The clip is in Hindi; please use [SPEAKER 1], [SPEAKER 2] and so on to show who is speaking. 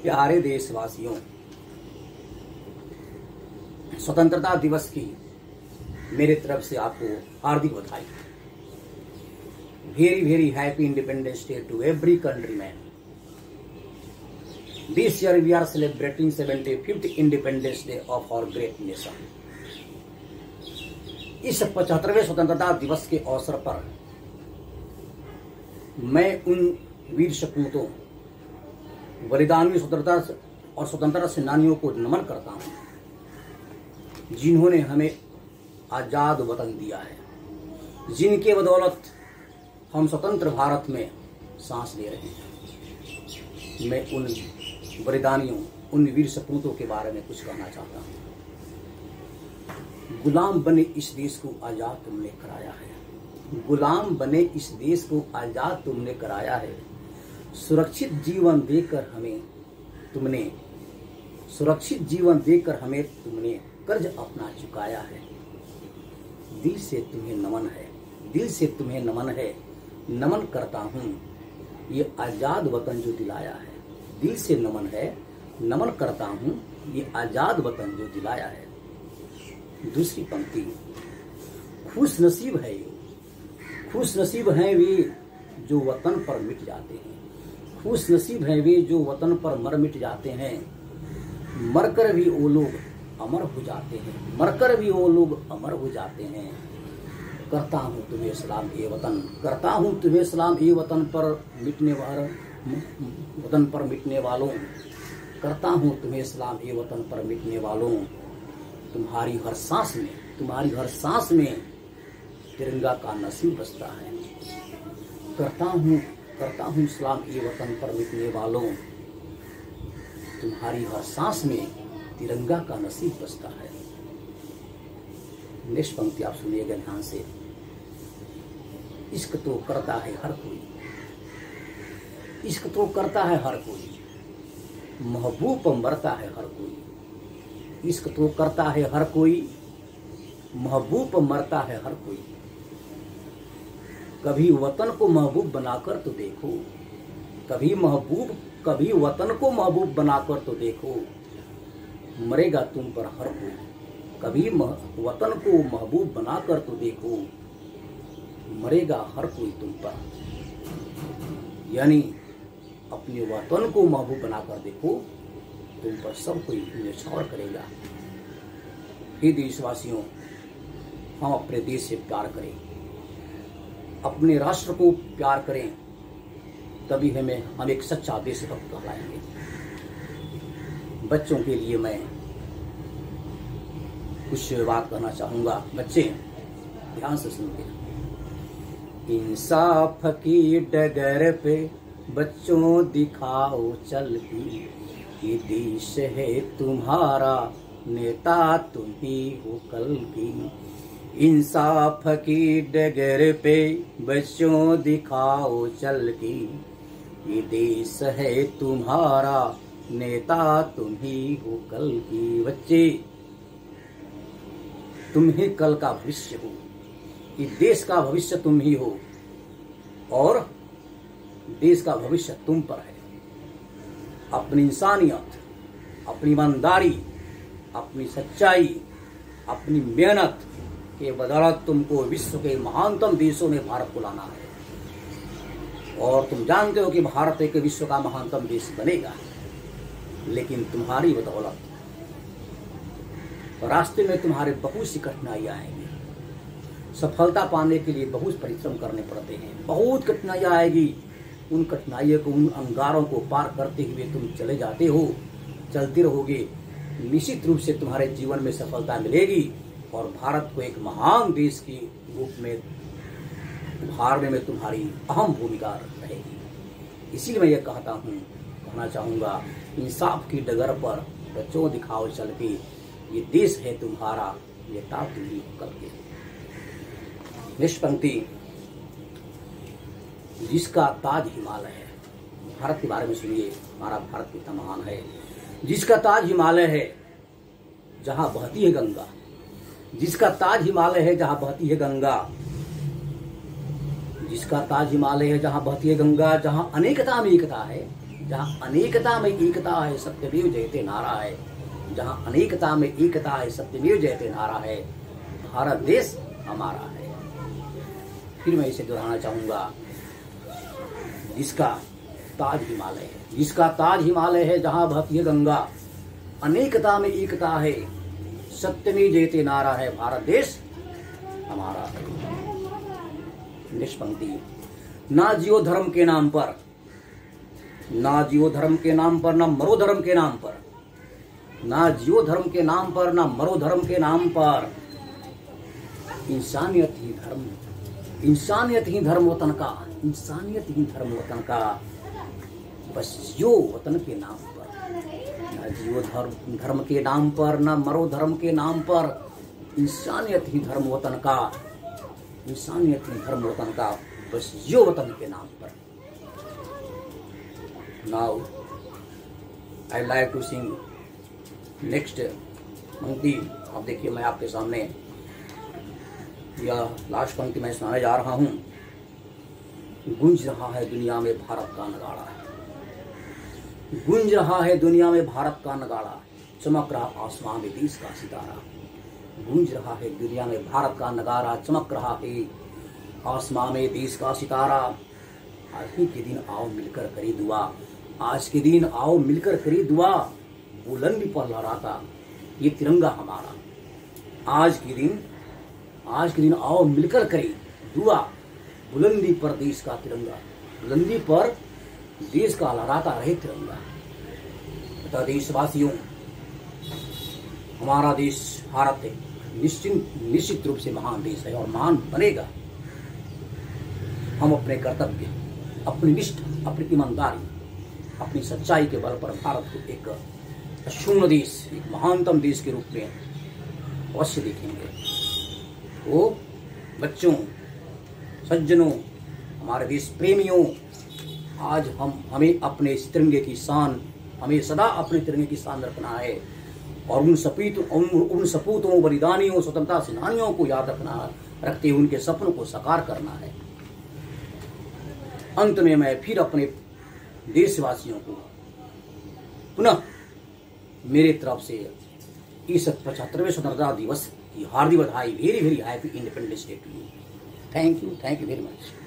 [SPEAKER 1] प्यारे देशवासियों, स्वतंत्रता दिवस की मेरे तरफ से आपको हार्दिक बधाई। Very very happy independence day to every countryman. This year we are celebrating 75th independence day of our great nation. इस 75वें स्वतंत्रता दिवस के अवसर पर मैं उन वीर सपूतों, बलिदानी स्वतंत्रता सेनानियों को नमन करता हूं जिन्होंने हमें आजाद वतन दिया है, जिनके बदौलत हम स्वतंत्र भारत में सांस ले रहे हैं। मैं उन बलिदानियों, उन वीर सपूतों के बारे में कुछ कहना चाहता हूं। गुलाम बने इस देश को आजाद तुमने कराया है, गुलाम बने इस देश को आजाद तुमने कराया है। सुरक्षित जीवन देकर हमें तुमने कर्ज अपना चुकाया है। दिल से तुम्हें नमन है, दिल से तुम्हें नमन है। नमन करता हूँ ये आजाद वतन जो दिलाया है। दिल से नमन है, नमन करता हूँ ये आजाद वतन जो दिलाया है। दूसरी पंक्ति, खुश नसीब है ये, खुश नसीब हैं वे जो वतन पर मिट जाते हैं। खुश नसीब हैं वे जो वतन पर मर मिट जाते हैं। मरकर भी वो लोग अमर हो जाते हैं, मरकर भी वो लोग अमर हो जाते हैं। करता हूँ तुम्हें सलाम ये वतन, करता हूँ तुम्हें सलाम ये वतन पर मिटने वालों, करता हूँ तुम्हें सलाम ये वतन पर मिटने वालों। तुम्हारी हर सांस में तिरंगा का नसीब बसता है। करता हूँ सलाम ये वतन पर मिटने वालों। तुम्हारी हर सांस में तिरंगा का नसीब बसता है। नेक्स्ट पंक्ति आप सुनिएगा ध्यान से। इश्क तो करता है हर कोई, इश्क तो करता है हर कोई, महबूब मरता है हर कोई। इश्क तो करता है हर कोई, महबूब मरता है हर कोई। कभी वतन को महबूब बनाकर तो देखो, कभी वतन को महबूब बनाकर तो देखो। मरेगा तुम पर हर कोई, कभी वतन को महबूब बनाकर तो देखो। मरेगा हर कोई तुम पर, यानी अपने वतन को महबूब बनाकर देखो, तुम पर सब कोई न्यौछावर करेगा। हे देशवासियों, हम अपने देश से प्यार करें, अपने राष्ट्र को प्यार करें, तभी हम एक सच्चा देशभक्त कहलाएंगे। बच्चों के लिए मैं कुछ बात कहना चाहूंगा। बच्चे ध्यान से सुनिए। इंसाफ की डगर पे बच्चों दिखाओ चल की, ये देश है तुम्हारा, नेता तुम ही हो कल की। इंसाफ की डगर पे बच्चों दिखाओ चल की, ये देश है तुम्हारा, नेता तुम ही हो कल की। बच्चे, तुम ही कल का भविष्य हो, ये देश का भविष्य तुम ही हो और देश का भविष्य तुम पर है। अपनी इंसानियत, अपनी ईमानदारी, अपनी सच्चाई, अपनी मेहनत के बदौलत तुमको विश्व के महानतम देशों में भारत को लाना है। और तुम जानते हो कि भारत एक विश्व का महानतम देश बनेगा, लेकिन तुम्हारी बदौलत रास्ते में तुम्हारे बहुत सी कठिनाइयां आएंगी। सफलता पाने के लिए बहुत परिश्रम करने पड़ते हैं, बहुत कठिनाइयां आएगी। उन कठिनाइयों को, उन अंगारों को पार करते हुए तुम चले जाते हो, चलते रहोगे। निश्चित रूप से तुम्हारे जीवन में सफलता मिलेगी और भारत को एक महान देश के रूप में उभारने में तुम्हारी अहम भूमिका रहेगी। इसीलिए मैं ये कहना चाहूंगा, इंसाफ की डगर पर बच्चों दिखाओ चल के, ये देश है तुम्हारा, नेता तुम ही हो कल के। नेक्स्ट पंक्ति, जिसका ताज हिमालय है। भारत के बारे में सुनिए, हमारा भारत कितना महान है। जिसका ताज हिमालय है जहां बहती है गंगा, जिसका ताज हिमालय है जहां बहती है गंगा, जिसका ताज हिमालय है जहां बहती है गंगा, जहां अनेकता में एकता है, जहाँ अनेकता में एकता है सत्यमेव जयते नारा है, जहाँ अनेकता में एकता है सत्यमेव जयते नारा है, भारत देश हमारा है। फिर मैं इसे दोहराना चाहूंगा, जिसका ताज हिमालय है, जिसका ताज हिमालय है, जहाँ बहती है गंगा, अनेकता में एकता है सत्यमेव जयते नारा है, भारत देश हमारा है। निष्पंक्ति, ना जियो धर्म के नाम पर, ना जियो धर्म के नाम पर, ना मरो धर्म के नाम पर, ना जियो धर्म के नाम पर, ना मरो धर्म के नाम पर, इंसानियत ही धर्म, इंसानियत ही धर्म वतन का, इंसानियत ही धर्म वतन का, बस जियो वतन के नाम पर, ना जियो धर्म के नाम पर, ना मरो धर्म के नाम पर, इंसानियत ही धर्म वतन का, इंसानियत ही धर्म वतन का, बस जियो वतन के नाम पर। Now I like to sing next पंक्ति। अब देखिए मैं आपके सामने यह लास्ट पंक्ति मैं सुनाने जा रहा हूँ। गूंज रहा है दुनिया में भारत का नगाड़ा, गूंज रहा है दुनिया में भारत का नगाड़ा, चमक रहा आसमां में देश का सितारा, गूंज रहा है दुनिया में भारत का नगारा, चमक रहा है आसमां में देश का सितारा। आज ही के दिन आओ मिलकर करी दुआ, आज के दिन आओ मिलकर करी दुआ, बुलंदी पर लहराता ये तिरंगा हमारा। आज के दिन आओ मिलकर करी दुआ, बुलंदी पर देश का तिरंगा, बुलंदी पर देश का लहराता रहे तिरंगा। तथा देशवासियों, हमारा देश भारत है, निश्चित रूप से महान देश है और महान बनेगा। हम अपने कर्तव्य, अपनी निष्ठा, अपनी ईमानदारी, अपनी सच्चाई के बल पर भारत को एक अशून्य देश, एक महानतम देश के रूप में अवश्य देखेंगे। तो बच्चों, सज्जनों, हमारे देश प्रेमियों, आज हमें अपने इस तिरंगे की शान, हमें सदा अपने तिरंगे की शान रखना है और उन सपूतों, बलिदानियों, स्वतंत्रता सेनानियों को याद रखते हुए उनके सपनों को साकार करना है। अंत में मैं फिर अपने देशवासियों को पुनः मेरे तरफ से इस 75वें स्वतंत्रता दिवस की हार्दिक बधाई, very happy independence day to you. Thank you very much.